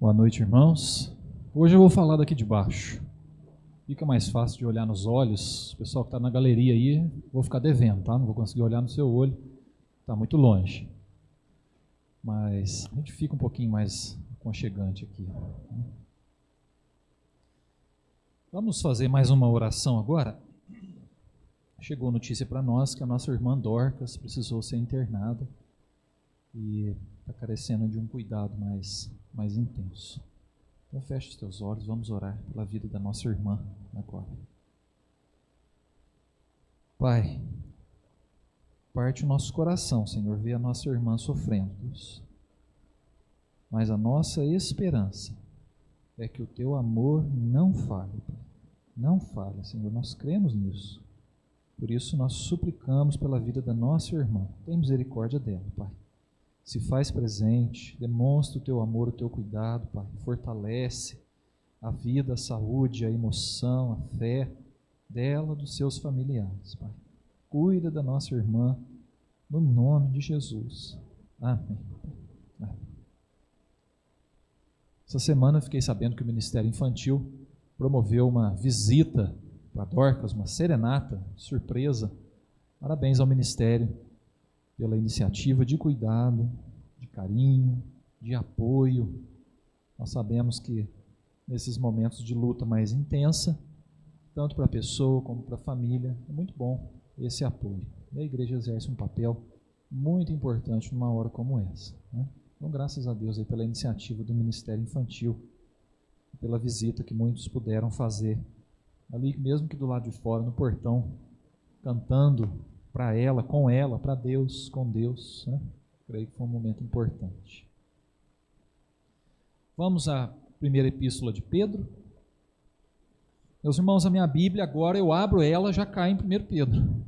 Boa noite, irmãos. Hoje eu vou falar daqui de baixo. Fica mais fácil de olhar nos olhos. O pessoal que está na galeria aí, vou ficar devendo, tá? Não vou conseguir olhar no seu olho, está muito longe. Mas a gente fica um pouquinho mais aconchegante aqui. Vamos fazer mais uma oração agora. Chegou notícia para nós que a nossa irmã Dorcas precisou ser internada e está carecendo de um cuidado mais intenso. Então feche os teus olhos, vamos orar pela vida da nossa irmã agora. Pai, parte o nosso coração, Senhor, ver a nossa irmã sofrendo, Deus. Mas a nossa esperança é que o teu amor não falhe, Pai. Não falhe, Senhor, nós cremos nisso. Por isso nós suplicamos pela vida da nossa irmã. Tem misericórdia dela, Pai. Se faz presente, demonstra o teu amor, o teu cuidado, Pai. Fortalece a vida, a saúde, a emoção, a fé dela, dos seus familiares, Pai. Cuida da nossa irmã, no nome de Jesus. Amém. Amém. Essa semana eu fiquei sabendo que o Ministério Infantil promoveu uma visita para Dorcas, uma serenata, surpresa. Parabéns ao Ministério pela iniciativa de cuidado, de carinho, de apoio. Nós sabemos que nesses momentos de luta mais intensa, tanto para a pessoa como para a família, é muito bom esse apoio. E a igreja exerce um papel muito importante numa hora como essa, né? Então, graças a Deus aí pela iniciativa do Ministério Infantil, pela visita que muitos puderam fazer ali, mesmo que do lado de fora, no portão, cantando para ela, para Deus, com Deus, né? Creio que foi um momento importante. Vamos à primeira epístola de Pedro. Meus irmãos, a minha Bíblia, agora eu abro ela, já cai em 1 Pedro.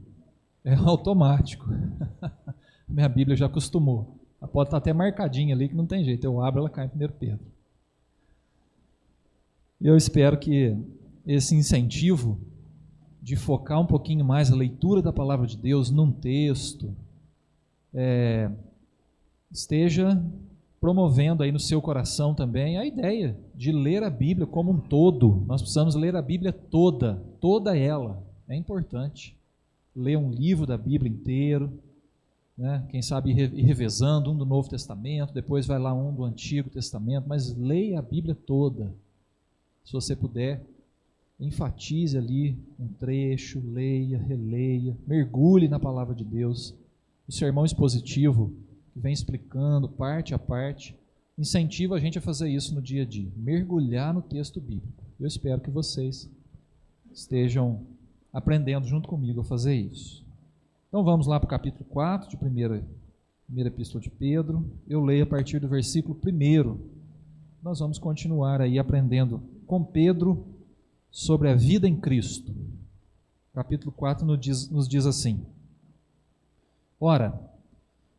É automático. A minha Bíblia já acostumou. Ela pode estar até marcadinha ali, que não tem jeito. Eu abro, ela cai em 1 Pedro. E eu espero que esse incentivo de focar um pouquinho mais a leitura da palavra de Deus num texto, esteja promovendo aí no seu coração também a ideia de ler a Bíblia como um todo. Nós precisamos ler a Bíblia toda ela. É importante ler um livro da Bíblia inteiro, né? Quem sabe ir revezando um do Novo Testamento, depois vai lá um do Antigo Testamento, mas leia a Bíblia toda. Se você puder, enfatize ali um trecho, leia, releia, mergulhe na palavra de Deus. O sermão expositivo, que vem explicando parte a parte, incentiva a gente a fazer isso no dia a dia, mergulhar no texto bíblico. Eu espero que vocês estejam aprendendo junto comigo a fazer isso. Então vamos lá para o capítulo 4 de primeira epístola de Pedro. Eu leio a partir do versículo 1. Nós vamos continuar aí aprendendo com Pedro sobre a vida em Cristo. Capítulo 4 nos diz assim: Ora,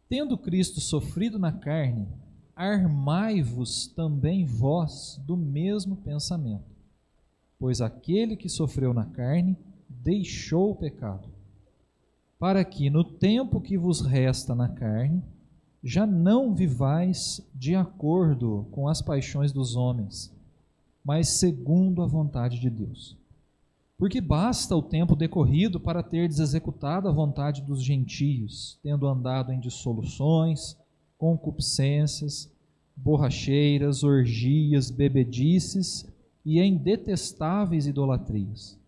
tendo Cristo sofrido na carne, armai-vos também vós do mesmo pensamento, pois aquele que sofreu na carne deixou o pecado, para que no tempo que vos resta na carne, já não vivais de acordo com as paixões dos homens, mas segundo a vontade de Deus. Porque basta o tempo decorrido para terdes executado a vontade dos gentios, tendo andado em dissoluções, concupiscências, borracheiras, orgias, bebedices e em detestáveis idolatrias.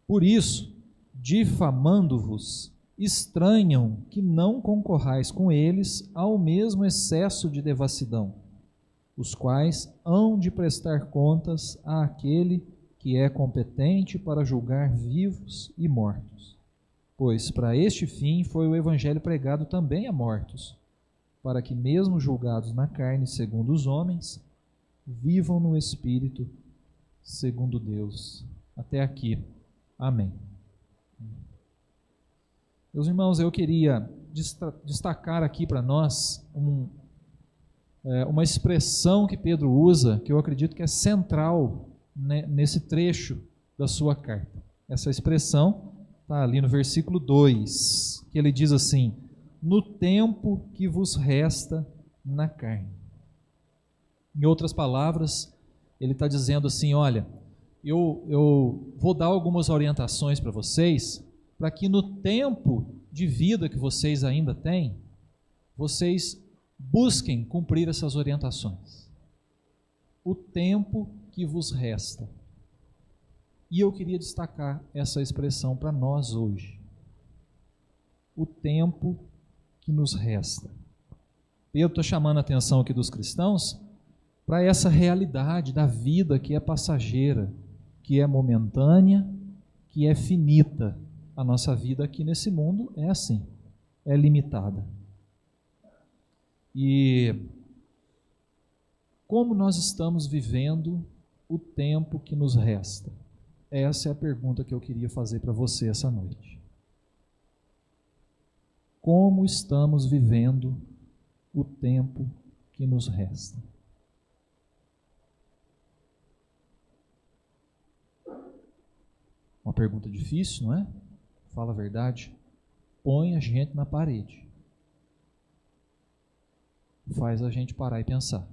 Por isso, difamando-vos, estranham que não concorrais com eles ao mesmo excesso de devassidão, os quais hão de prestar contas àquele que é competente para julgar vivos e mortos. Pois para este fim foi o evangelho pregado também a mortos, para que mesmo julgados na carne segundo os homens, vivam no Espírito segundo Deus. Até aqui. Amém. Meus irmãos, eu queria destacar aqui para nós uma expressão que Pedro usa, que eu acredito que é central nesse trecho da sua carta. Essa expressão está ali no versículo 2, que ele diz assim: no tempo que vos resta na carne. Em outras palavras, ele está dizendo assim, olha, eu vou dar algumas orientações para vocês, para que no tempo de vida que vocês ainda têm, vocês busquem cumprir essas orientações. O tempo que vos resta. E eu queria destacar essa expressão para nós hoje. O tempo que nos resta. Pedro está chamando a atenção aqui dos cristãos para essa realidade da vida que é passageira, que é momentânea, que é finita. A nossa vida aqui nesse mundo é assim, é limitada. E como nós estamos vivendo o tempo que nos resta? Essa é a pergunta que eu queria fazer para você essa noite. Como estamos vivendo o tempo que nos resta? Uma pergunta difícil, não é? Fala a verdade. Põe a gente na parede. Faz a gente parar e pensar.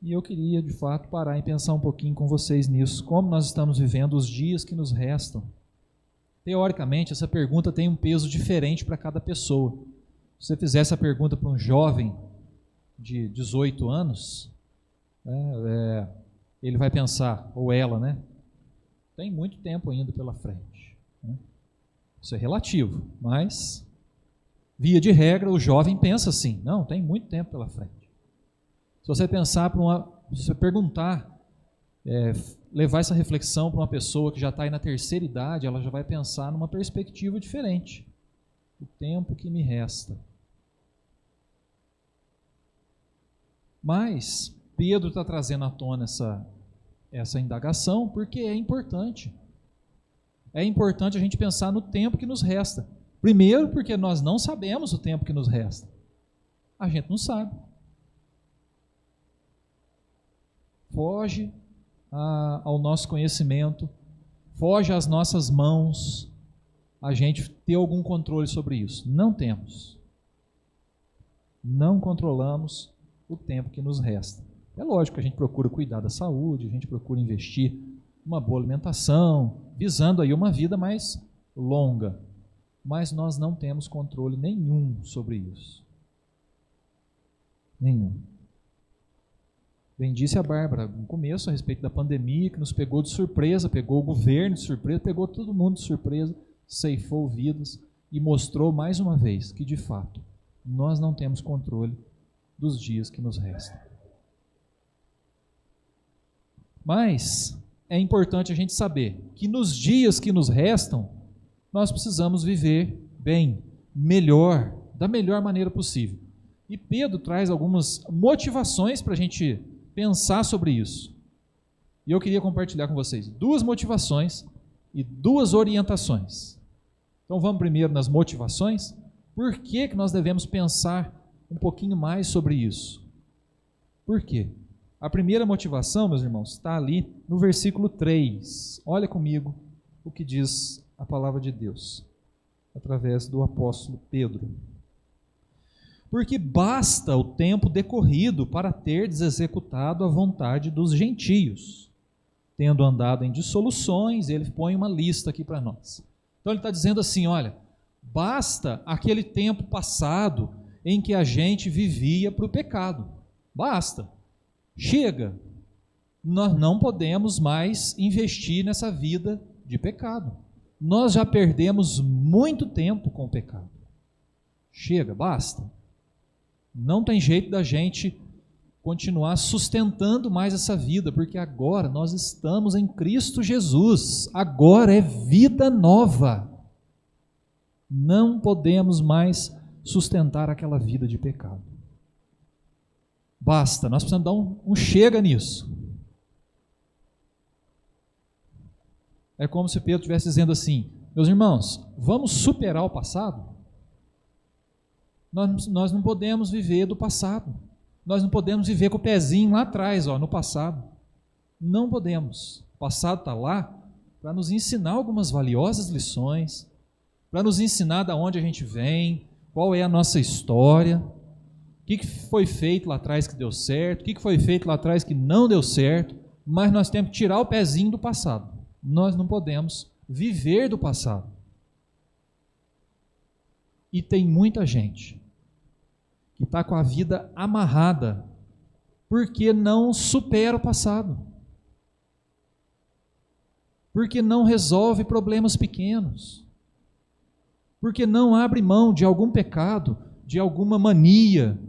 E eu queria, de fato, parar e pensar um pouquinho com vocês nisso. Como nós estamos vivendo os dias que nos restam? Teoricamente, essa pergunta tem um peso diferente para cada pessoa. Se você fizer essa pergunta para um jovem de 18 anos, ele vai pensar, ou ela, né? Tem muito tempo ainda pela frente. Né? Isso é relativo, mas, via de regra, o jovem pensa assim, não, tem muito tempo pela frente. Se você pensar se você perguntar, levar essa reflexão para uma pessoa que já está aí na terceira idade, ela já vai pensar numa perspectiva diferente. O tempo que me resta. Mas Pedro está trazendo à tona essa indagação porque é importante. É importante a gente pensar no tempo que nos resta. Primeiro, porque nós não sabemos o tempo que nos resta. A gente não sabe. Foge ao nosso conhecimento, foge às nossas mãos a gente ter algum controle sobre isso. Não temos. Não controlamos o tempo que nos resta. É lógico que a gente procura cuidar da saúde, a gente procura investir uma boa alimentação, visando aí uma vida mais longa. Mas nós não temos controle nenhum sobre isso. Nenhum. Bem disse a Bárbara no começo a respeito da pandemia, que nos pegou de surpresa, pegou o governo de surpresa, pegou todo mundo de surpresa, ceifou vidas e mostrou mais uma vez que, de fato, nós não temos controle dos dias que nos restam. Mas é importante a gente saber que nos dias que nos restam, nós precisamos viver bem, melhor, da melhor maneira possível. E Pedro traz algumas motivações para a gente pensar sobre isso. E eu queria compartilhar com vocês 2 motivações e 2 orientações. Então vamos primeiro nas motivações. Por que nós devemos pensar um pouquinho mais sobre isso? Por quê? A primeira motivação, meus irmãos, está ali no versículo 3. Olha comigo o que diz a palavra de Deus, através do apóstolo Pedro. Porque basta o tempo decorrido para terdes executado a vontade dos gentios, tendo andado em dissoluções. Ele põe uma lista aqui para nós. Então ele está dizendo assim, olha, basta aquele tempo passado em que a gente vivia para o pecado. Basta. Chega. Nós não podemos mais investir nessa vida de pecado. Nós já perdemos muito tempo com o pecado. Chega, basta. Não tem jeito da gente continuar sustentando mais essa vida, porque agora nós estamos em Cristo Jesus. Agora é vida nova. Não podemos mais sustentar aquela vida de pecado. Basta, nós precisamos dar um chega nisso. É como se Pedro estivesse dizendo assim, meus irmãos, vamos superar o passado? Nós não podemos viver do passado. Nós não podemos viver com o pezinho lá atrás, no passado. Não podemos. O passado está lá para nos ensinar algumas valiosas lições, para nos ensinar de onde a gente vem, qual é a nossa história. que foi feito lá atrás que deu certo, o que foi feito lá atrás que não deu certo, mas nós temos que tirar o pezinho do passado. Nós não podemos viver do passado. E tem muita gente que está com a vida amarrada porque não supera o passado, porque não resolve problemas pequenos, porque não abre mão de algum pecado, de alguma mania.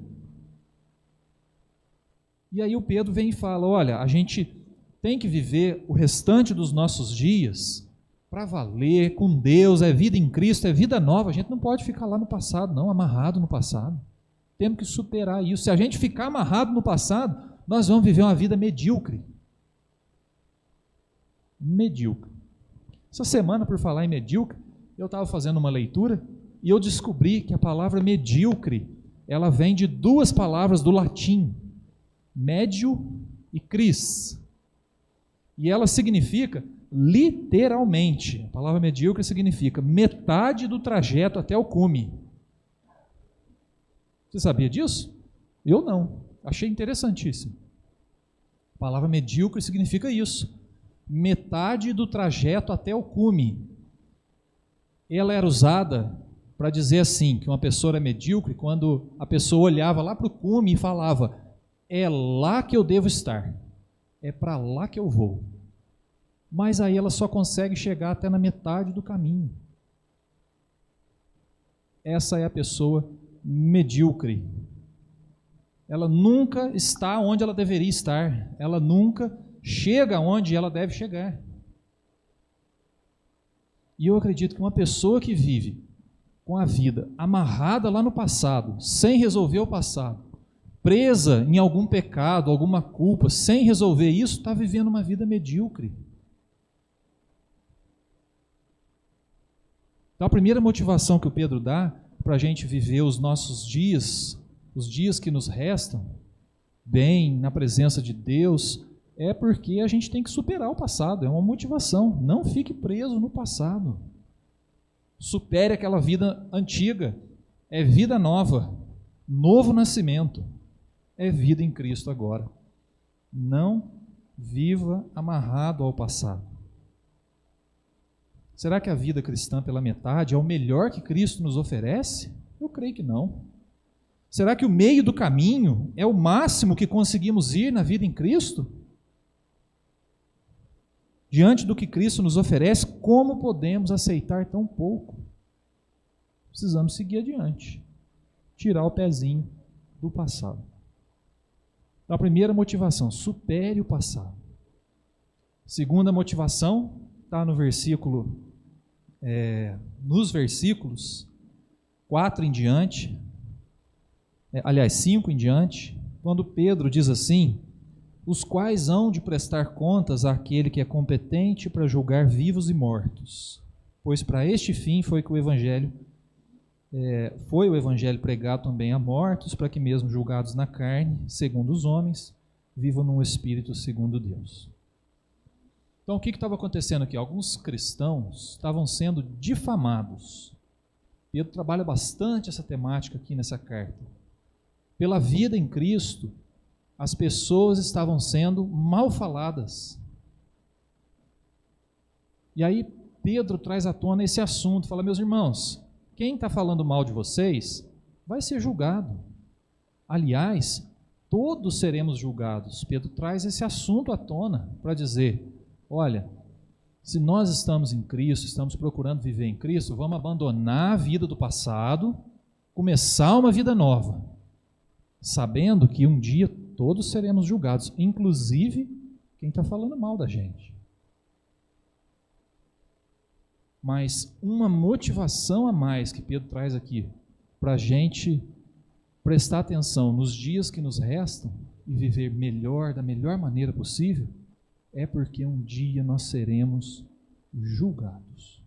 E aí o Pedro vem e fala, olha, a gente tem que viver o restante dos nossos dias para valer, com Deus, é vida em Cristo, é vida nova. A gente não pode ficar lá no passado, não, amarrado no passado. Temos que superar isso. Se a gente ficar amarrado no passado, nós vamos viver uma vida medíocre. Medíocre. Essa semana, por falar em medíocre, eu estava fazendo uma leitura e eu descobri que a palavra medíocre, ela vem de duas palavras do latim, médio e cris. E ela significa, literalmente, a palavra medíocre significa metade do trajeto até o cume. Você sabia disso? Eu não. Achei interessantíssimo. A palavra medíocre significa isso. Metade do trajeto até o cume. Ela era usada para dizer assim, que uma pessoa era medíocre quando a pessoa olhava lá para o cume e falava, é lá que eu devo estar, é para lá que eu vou. Mas aí ela só consegue chegar até na metade do caminho. Essa é a pessoa medíocre. Ela nunca está onde ela deveria estar, ela nunca chega onde ela deve chegar. E eu acredito que uma pessoa que vive com a vida amarrada lá no passado, sem resolver o passado, presa em algum pecado, alguma culpa, sem resolver isso, está vivendo uma vida medíocre. Então a primeira motivação que o Pedro dá para a gente viver os nossos dias, os dias que nos restam, bem, na presença de Deus, é porque a gente tem que superar o passado, é uma motivação. Não fique preso no passado. Supere aquela vida antiga, é vida nova, novo nascimento, é vida em Cristo agora. Não viva amarrado ao passado. Será que a vida cristã pela metade é o melhor que Cristo nos oferece? Eu creio que não. Será que o meio do caminho é o máximo que conseguimos ir na vida em Cristo? Diante do que Cristo nos oferece, como podemos aceitar tão pouco? Precisamos seguir adiante, tirar o pezinho do passado. Então, a primeira motivação, supere o passado. Segunda motivação, está no versículo, nos versículos 4 em diante, 5 em diante, quando Pedro diz assim, os quais hão de prestar contas àquele que é competente para julgar vivos e mortos, pois para este fim foi que o Evangelho pregado também a mortos, para que mesmo julgados na carne, segundo os homens, vivam num espírito segundo Deus. Então o que estava acontecendo aqui? Alguns cristãos estavam sendo difamados. Pedro trabalha bastante essa temática aqui nessa carta. Pela vida em Cristo, as pessoas estavam sendo mal faladas. E aí Pedro traz à tona esse assunto, fala, meus irmãos, quem está falando mal de vocês vai ser julgado. Aliás, todos seremos julgados. Pedro traz esse assunto à tona para dizer, olha, se nós estamos em Cristo, estamos procurando viver em Cristo, vamos abandonar a vida do passado, começar uma vida nova, sabendo que um dia todos seremos julgados, inclusive quem está falando mal da gente. Mas uma motivação a mais que Pedro traz aqui, para a gente prestar atenção nos dias que nos restam e viver melhor, da melhor maneira possível, é porque um dia nós seremos julgados.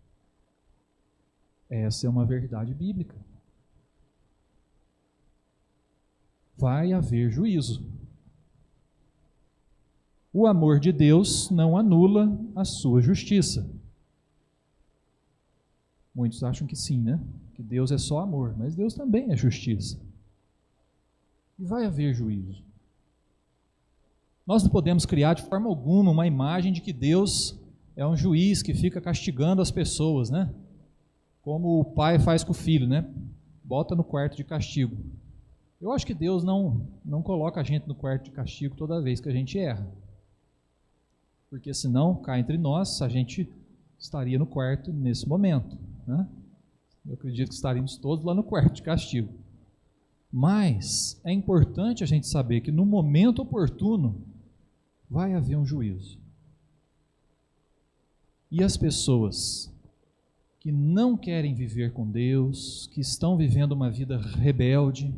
Essa é uma verdade bíblica. Vai haver juízo. O amor de Deus não anula a sua justiça. Muitos acham que sim, né? Que Deus é só amor, mas Deus também é justiça. E vai haver juízo. Nós não podemos criar de forma alguma uma imagem de que Deus é um juiz que fica castigando as pessoas, né? Como o pai faz com o filho, né? Bota no quarto de castigo. Eu acho que Deus não coloca a gente no quarto de castigo toda vez que a gente erra. Porque senão, cá entre nós, a gente estaria no quarto nesse momento, né? Eu acredito que estaríamos todos lá no quarto de castigo. Mas é importante a gente saber que no momento oportuno vai haver um juízo. E as pessoas que não querem viver com Deus, que estão vivendo uma vida rebelde,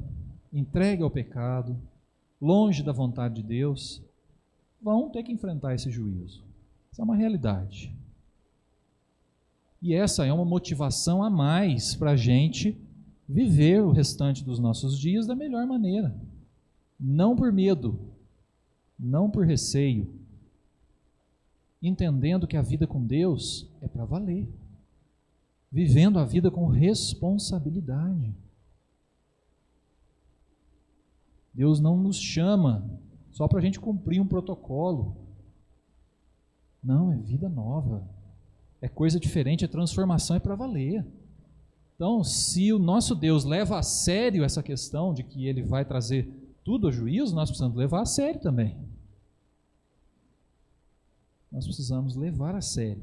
entregue ao pecado, longe da vontade de Deus, vão ter que enfrentar esse juízo. Isso é uma realidade. E essa é uma motivação a mais para a gente viver o restante dos nossos dias da melhor maneira. Não por medo, não por receio, entendendo que a vida com Deus é para valer. Vivendo a vida com responsabilidade. Deus não nos chama só para a gente cumprir um protocolo. Não, é vida nova. É coisa diferente, é transformação, é para valer. Então, se o nosso Deus leva a sério essa questão de que Ele vai trazer tudo a juízo, nós precisamos levar a sério também. Nós precisamos levar a sério.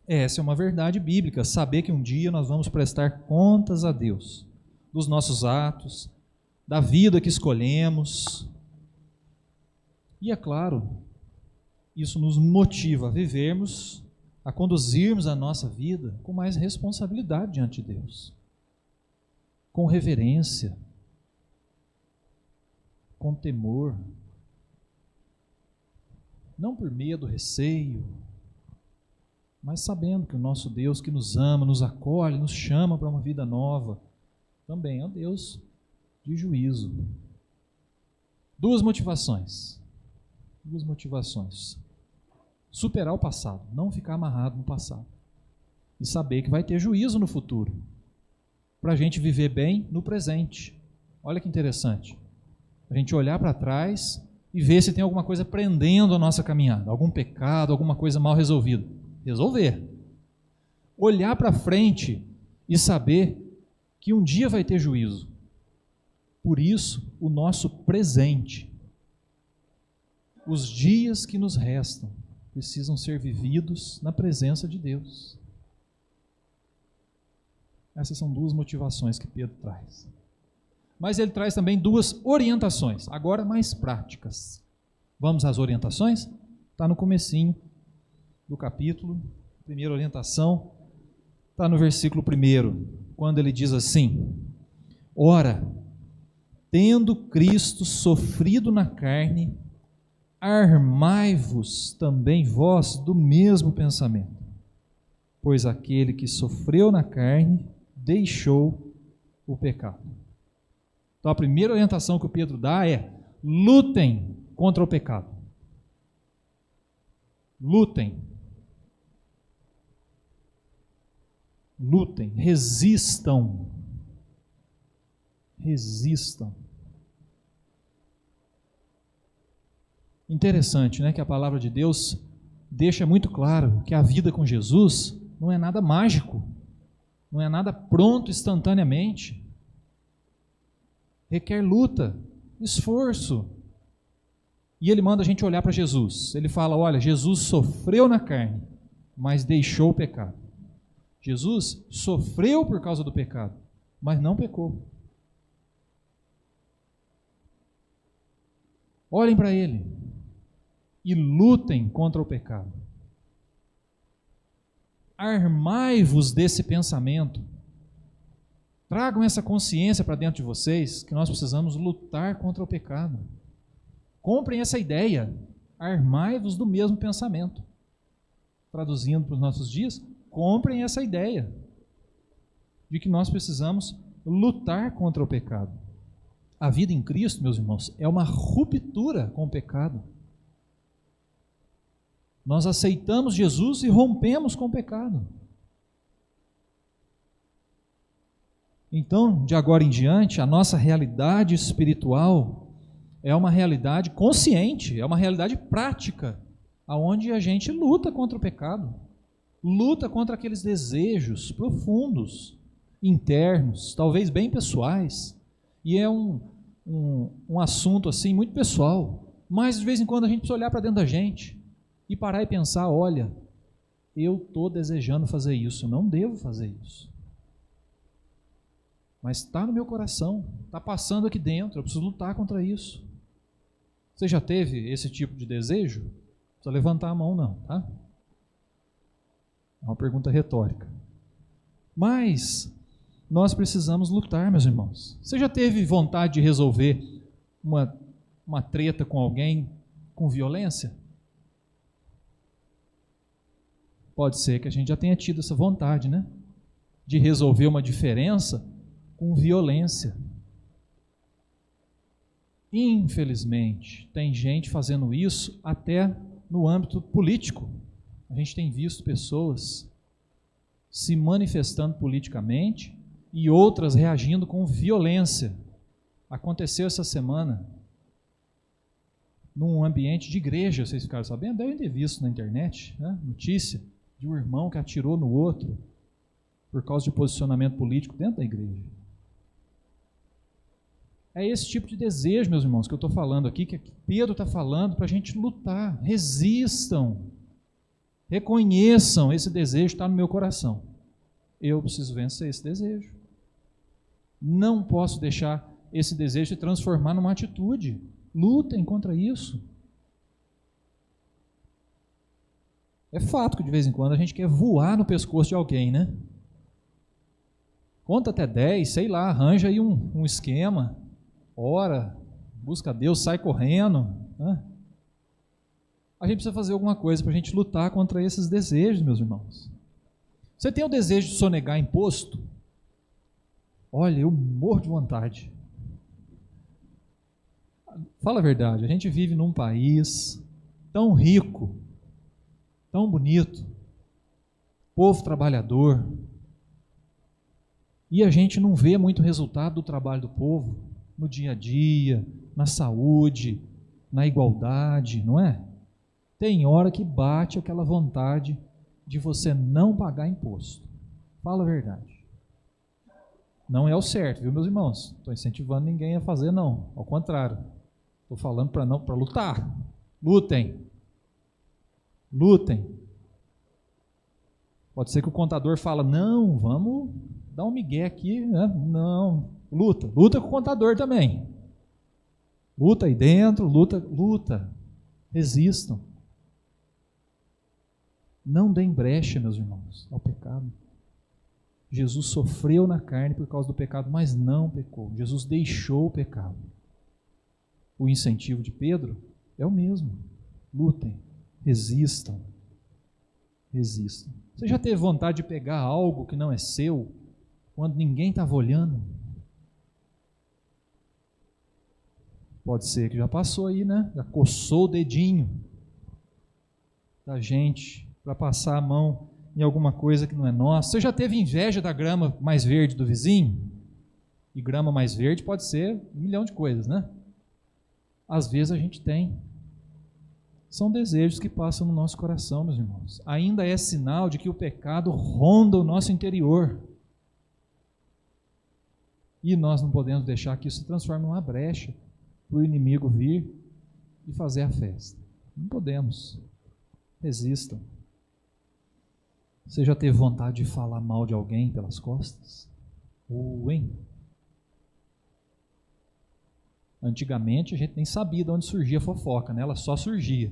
Essa é uma verdade bíblica, saber que um dia nós vamos prestar contas a Deus, dos nossos atos, da vida que escolhemos. E é claro, isso nos motiva a vivermos, a conduzirmos a nossa vida com mais responsabilidade diante de Deus, com reverência, com temor, não por medo, receio, mas sabendo que o nosso Deus que nos ama, nos acolhe, nos chama para uma vida nova, também é um Deus de juízo. Duas motivações. Superar o passado, não ficar amarrado no passado. E saber que vai ter juízo no futuro, para a gente viver bem no presente. Olha que interessante. A gente olhar para trás e ver se tem alguma coisa prendendo a nossa caminhada, algum pecado, alguma coisa mal resolvida. Resolver. Olhar para frente e saber que um dia vai ter juízo. Por isso, o nosso presente, os dias que nos restam, precisam ser vividos na presença de Deus. Essas são duas motivações que Pedro traz. Mas ele traz também duas orientações, agora mais práticas. Vamos às orientações? Está no comecinho do capítulo. A primeira orientação está no versículo 1, quando ele diz assim: ora, tendo Cristo sofrido na carne, armai-vos também vós do mesmo pensamento, pois aquele que sofreu na carne deixou o pecado. Então a primeira orientação que o Pedro dá é: lutem contra o pecado. Lutem. Lutem, resistam. Resistam. Interessante, né, que a palavra de Deus deixa muito claro que a vida com Jesus não é nada mágico, não é nada pronto instantaneamente. Requer luta, esforço. E ele manda a gente olhar para Jesus. Ele fala: olha, Jesus sofreu na carne, mas deixou o pecado. Jesus sofreu por causa do pecado, mas não pecou. Olhem para ele e lutem contra o pecado. Armai-vos desse pensamento. Tragam essa consciência para dentro de vocês que nós precisamos lutar contra o pecado. Comprem essa ideia. Armai-vos do mesmo pensamento. Traduzindo para os nossos dias, comprem essa ideia de que nós precisamos lutar contra o pecado. A vida em Cristo, meus irmãos, é uma ruptura com o pecado. Nós aceitamos Jesus e rompemos com o pecado. Então, de agora em diante, a nossa realidade espiritual é uma realidade consciente, é uma realidade prática, aonde a gente luta contra o pecado, luta contra aqueles desejos profundos, internos, talvez bem pessoais, e é um assunto assim muito pessoal, mas de vez em quando a gente precisa olhar para dentro da gente e parar e pensar, olha, eu estou desejando fazer isso, não devo fazer isso. Mas está no meu coração, está passando aqui dentro, eu preciso lutar contra isso. Você já teve esse tipo de desejo? Não precisa levantar a mão não, tá? É uma pergunta retórica. Mas nós precisamos lutar, meus irmãos. Você já teve vontade de resolver uma treta com alguém com violência? Pode ser que a gente já tenha tido essa vontade, né? De resolver uma diferença com violência. Infelizmente, tem gente fazendo isso até no âmbito político. A gente tem visto pessoas se manifestando politicamente e outras reagindo com violência. Aconteceu essa semana num ambiente de igreja, vocês ficaram sabendo? Devem ter visto na internet, né? Notícia de um irmão que atirou no outro por causa de posicionamento político dentro da igreja. É esse tipo de desejo, meus irmãos, que eu estou falando aqui, que Pedro está falando para a gente lutar. Resistam, reconheçam, esse desejo está no meu coração. Eu preciso vencer esse desejo. Não posso deixar esse desejo se transformar numa atitude. Lutem contra isso. É fato que de vez em quando a gente quer voar no pescoço de alguém, né? Conta até 10, sei lá, arranja aí um esquema, ora, busca Deus, sai correndo, né? A gente precisa fazer alguma coisa para a gente lutar contra esses desejos, meus irmãos. Você tem o desejo de sonegar imposto? Olha, eu morro de vontade. Fala a verdade, a gente vive num país tão rico, tão bonito, povo trabalhador, e a gente não vê muito resultado do trabalho do povo no dia a dia, na saúde, na igualdade, não é? Tem hora que bate aquela vontade de você não pagar imposto. Fala a verdade. Não é o certo, viu, meus irmãos? Estou incentivando ninguém a fazer, não. Ao contrário. Estou falando para lutar. Lutem. Lutem. Pode ser que o contador fala, não, vamos dar um migué aqui, né? Não, luta com o contador também. Luta aí dentro, luta. Resistam. Não deem brecha, meus irmãos, ao pecado. Jesus sofreu na carne por causa do pecado, mas não pecou. Jesus deixou o pecado. O incentivo de Pedro é o mesmo. Lutem, resistam. Resistam. Você já teve vontade de pegar algo que não é seu, quando ninguém estava olhando? Pode ser que já passou aí, né? Já coçou o dedinho da gente para passar a mão em alguma coisa que não é nossa. Você já teve inveja da grama mais verde do vizinho? E grama mais verde pode ser 1 milhão de coisas, né? Às vezes a gente tem. São desejos que passam no nosso coração, meus irmãos. Ainda é sinal de que o pecado ronda o nosso interior. E nós não podemos deixar que isso se transforme numa brecha para o inimigo vir e fazer a festa. Não podemos. Resistam. Você já teve vontade de falar mal de alguém pelas costas? Hein? Antigamente a gente nem sabia de onde surgia a fofoca, né? Ela só surgia.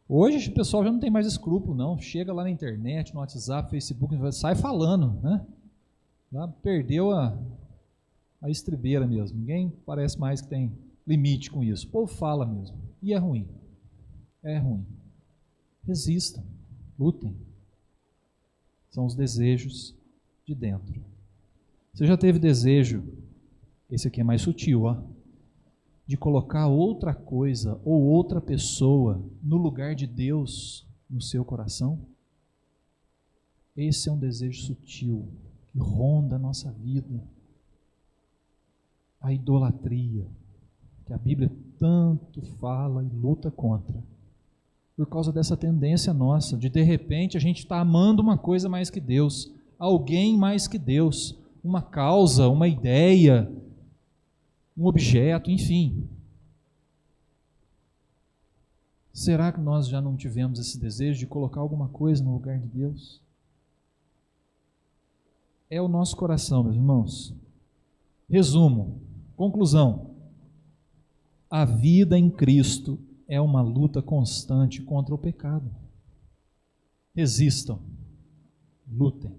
Hoje o pessoal já não tem mais escrúpulo, não. Chega lá na internet, no WhatsApp, Facebook, sai falando, né? Já perdeu a estribeira mesmo. Ninguém parece mais que tem limite com isso. O povo fala mesmo. E é ruim. É ruim. Resistam. Lutem. São os desejos de dentro. Você já teve desejo, esse aqui é mais sutil, ó, de colocar outra coisa ou outra pessoa no lugar de Deus no seu coração? Esse é um desejo sutil, que ronda a nossa vida, a idolatria, que a Bíblia tanto fala e luta contra, por causa dessa tendência nossa, de repente a gente está amando uma coisa mais que Deus, alguém mais que Deus, uma causa, uma ideia, um objeto, enfim. Será que nós já não tivemos esse desejo de colocar alguma coisa no lugar de Deus? É o nosso coração, meus irmãos. Resumo, conclusão. A vida em Cristo é uma luta constante contra o pecado. Resistam, lutem.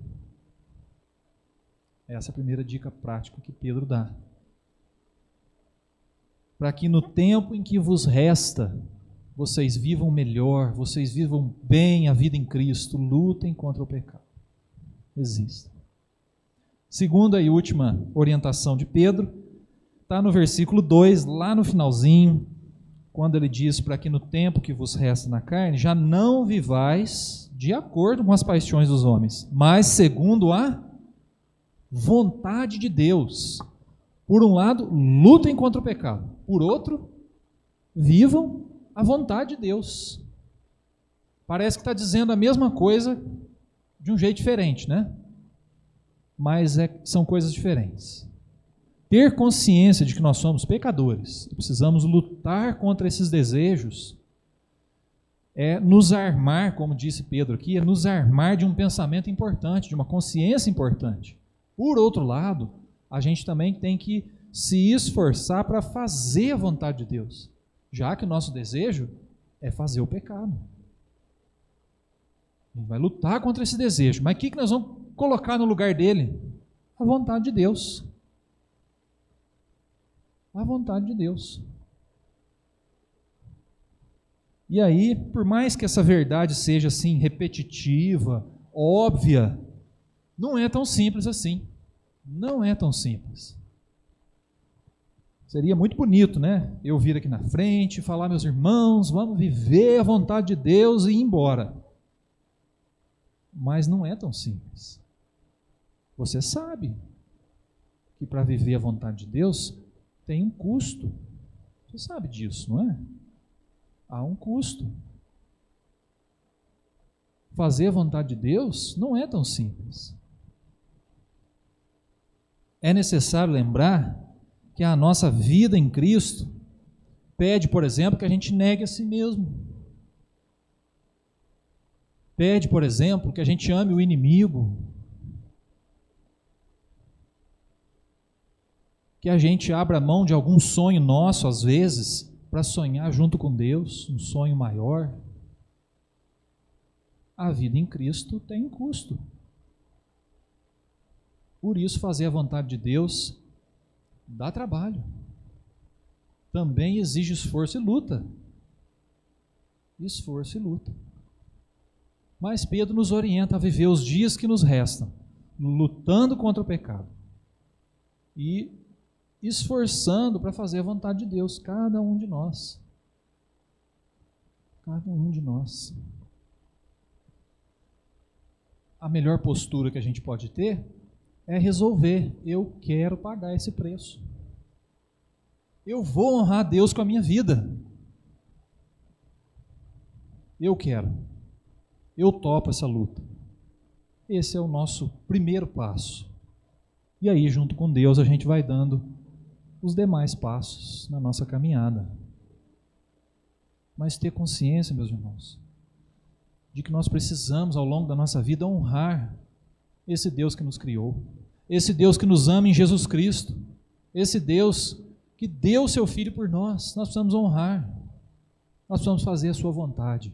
Essa é a primeira dica prática que Pedro dá. Para que no tempo em que vos resta, vocês vivam melhor, vocês vivam bem a vida em Cristo, lutem contra o pecado. Resistam. Segunda e última orientação de Pedro, está no versículo 2, lá no finalzinho, quando ele diz, para que no tempo que vos resta na carne, já não vivais de acordo com as paixões dos homens, mas segundo a vontade de Deus. Por um lado, lutem contra o pecado. Por outro, vivam a vontade de Deus. Parece que está dizendo a mesma coisa de um jeito diferente, né? Mas são coisas diferentes. Ter consciência de que nós somos pecadores e precisamos lutar contra esses desejos é nos armar, como disse Pedro aqui, é nos armar de um pensamento importante, de uma consciência importante. Por outro lado, a gente também tem que se esforçar para fazer a vontade de Deus, já que o nosso desejo é fazer o pecado. A gente vai lutar contra esse desejo, mas o que nós vamos colocar no lugar dele? A vontade de Deus. A vontade de Deus. E aí, por mais que essa verdade seja assim repetitiva, óbvia, não é tão simples assim. Não é tão simples. Seria muito bonito, né? Eu vir aqui na frente e falar, meus irmãos, vamos viver a vontade de Deus e ir embora. Mas não é tão simples. Você sabe que para viver a vontade de Deus tem um custo. Você sabe disso, não é? Há um custo. Fazer a vontade de Deus não é tão simples. É necessário lembrar que a nossa vida em Cristo pede, por exemplo, que a gente negue a si mesmo. Pede, por exemplo, que a gente ame o inimigo. Que a gente abra mão de algum sonho nosso, às vezes, para sonhar junto com Deus, um sonho maior. A vida em Cristo tem um custo. Por isso, fazer a vontade de Deus dá trabalho. Também exige esforço e luta. Esforço e luta. Mas Pedro nos orienta a viver os dias que nos restam, lutando contra o pecado e esforçando para fazer a vontade de Deus, cada um de nós. Cada um de nós. A melhor postura que a gente pode ter é resolver, eu quero pagar esse preço. Eu vou honrar Deus com a minha vida. Eu quero. Eu topo essa luta. Esse é o nosso primeiro passo. E aí, junto com Deus, a gente vai dando os demais passos na nossa caminhada. Mas ter consciência, meus irmãos, de que nós precisamos, ao longo da nossa vida, honrar esse Deus que nos criou, esse Deus que nos ama em Jesus Cristo, esse Deus que deu o seu Filho por nós. Nós precisamos honrar, nós precisamos fazer a sua vontade.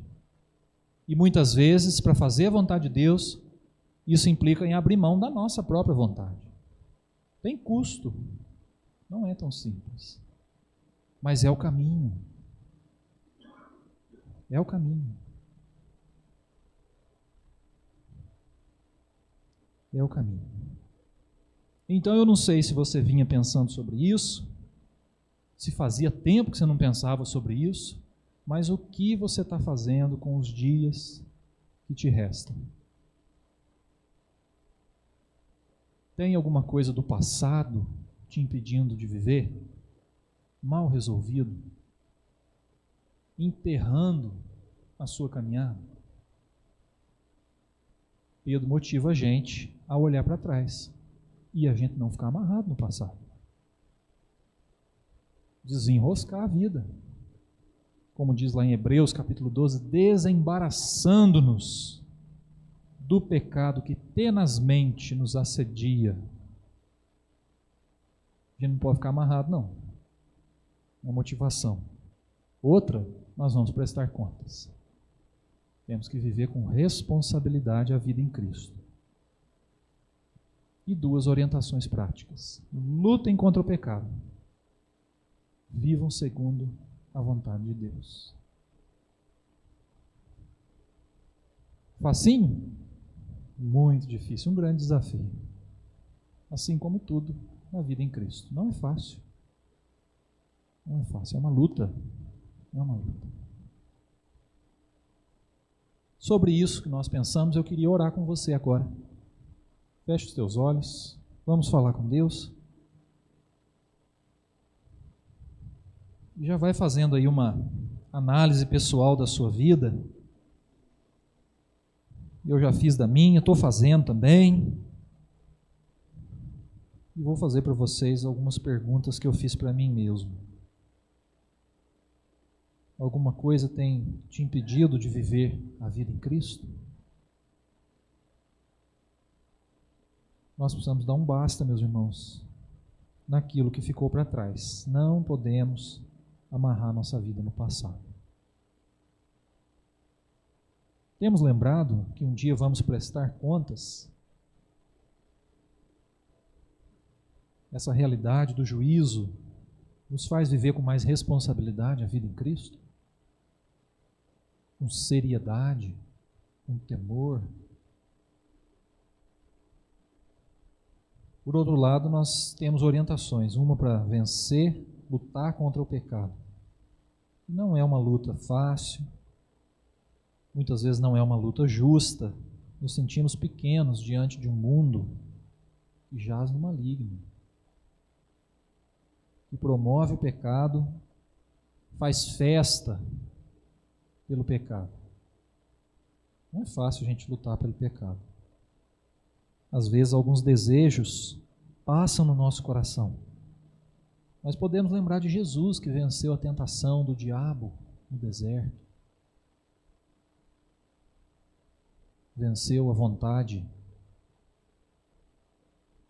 E muitas vezes, para fazer a vontade de Deus, isso implica em abrir mão da nossa própria vontade. Tem custo, não é tão simples, mas é o caminho. É o caminho. É o caminho. Então eu não sei se você vinha pensando sobre isso, se fazia tempo que você não pensava sobre isso, mas o que você está fazendo com os dias que te restam? Tem alguma coisa do passado te impedindo de viver, mal resolvido, enterrando a sua caminhada, Pedro motiva a gente a olhar para trás e a gente não ficar amarrado no passado. Desenroscar a vida. Como diz lá em Hebreus capítulo 12, desembaraçando-nos do pecado que tenazmente nos assedia. A gente não pode ficar amarrado, não. Uma motivação. Outra, nós vamos prestar contas. Temos que viver com responsabilidade a vida em Cristo. E duas orientações práticas. Lutem contra o pecado. Vivam segundo a vontade de Deus. Facinho? Muito difícil, um grande desafio. Assim como tudo na vida em Cristo. Não é fácil. Não é fácil, é uma luta. É uma luta. Sobre isso que nós pensamos, eu queria orar com você agora. Feche os teus olhos, vamos falar com Deus. E já vai fazendo aí uma análise pessoal da sua vida. Eu já fiz da minha, estou fazendo também. E vou fazer para vocês algumas perguntas que eu fiz para mim mesmo. Alguma coisa tem te impedido de viver a vida em Cristo? Nós precisamos dar um basta, meus irmãos, naquilo que ficou para trás. Não podemos amarrar nossa vida no passado. Temos lembrado que um dia vamos prestar contas? Essa realidade do juízo nos faz viver com mais responsabilidade a vida em Cristo? Com seriedade, com temor. Por outro lado, nós temos orientações, uma para vencer, lutar contra o pecado. Não é uma luta fácil, muitas vezes não é uma luta justa, nos sentimos pequenos diante de um mundo que jaz no maligno, que promove o pecado, faz festa pelo pecado. Não é fácil a gente lutar pelo pecado. Às vezes alguns desejos passam no nosso coração. Mas podemos lembrar de Jesus que venceu a tentação do diabo no deserto. Venceu a vontade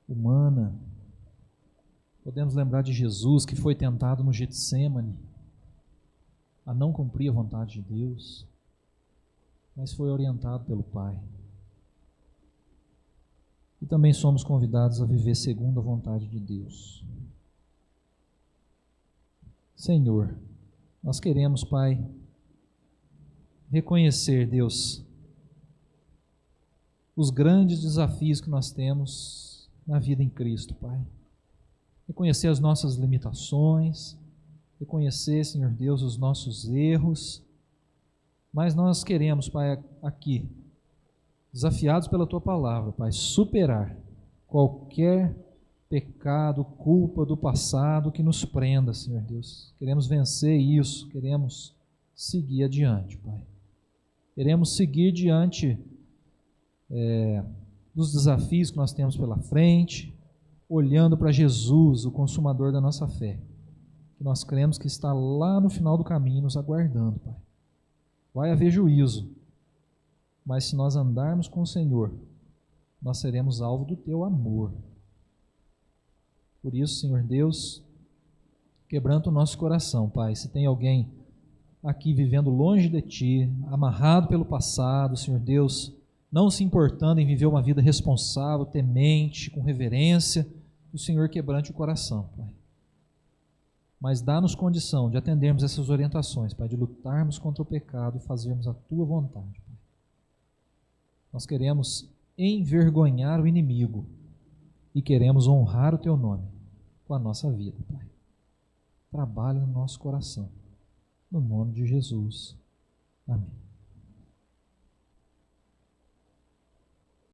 humana. Podemos lembrar de Jesus que foi tentado no Getsêmani a não cumprir a vontade de Deus, mas foi orientado pelo Pai. E também somos convidados a viver segundo a vontade de Deus. Senhor, nós queremos, Pai, reconhecer, Deus, os grandes desafios que nós temos na vida em Cristo, Pai. Reconhecer as nossas limitações, reconhecer, Senhor Deus, os nossos erros, mas nós queremos, Pai, aqui, desafiados pela Tua Palavra, Pai, superar qualquer pecado, culpa do passado que nos prenda, Senhor Deus. Queremos vencer isso, queremos seguir adiante, Pai. Queremos seguir diante dos desafios que nós temos pela frente, olhando para Jesus, o consumador da nossa fé, que nós cremos que está lá no final do caminho nos aguardando, Pai. Vai haver juízo, mas se nós andarmos com o Senhor, nós seremos alvo do Teu amor. Por isso, Senhor Deus, quebranta o nosso coração, Pai. Se tem alguém aqui vivendo longe de Ti, amarrado pelo passado, Senhor Deus, não se importando em viver uma vida responsável, temente, com reverência, que o Senhor quebrante o coração, Pai. Mas dá-nos condição de atendermos essas orientações, Pai, de lutarmos contra o pecado e fazermos a Tua vontade, Pai. Nós queremos envergonhar o inimigo e queremos honrar o Teu nome com a nossa vida, Pai. Trabalha no nosso coração, no nome de Jesus. Amém.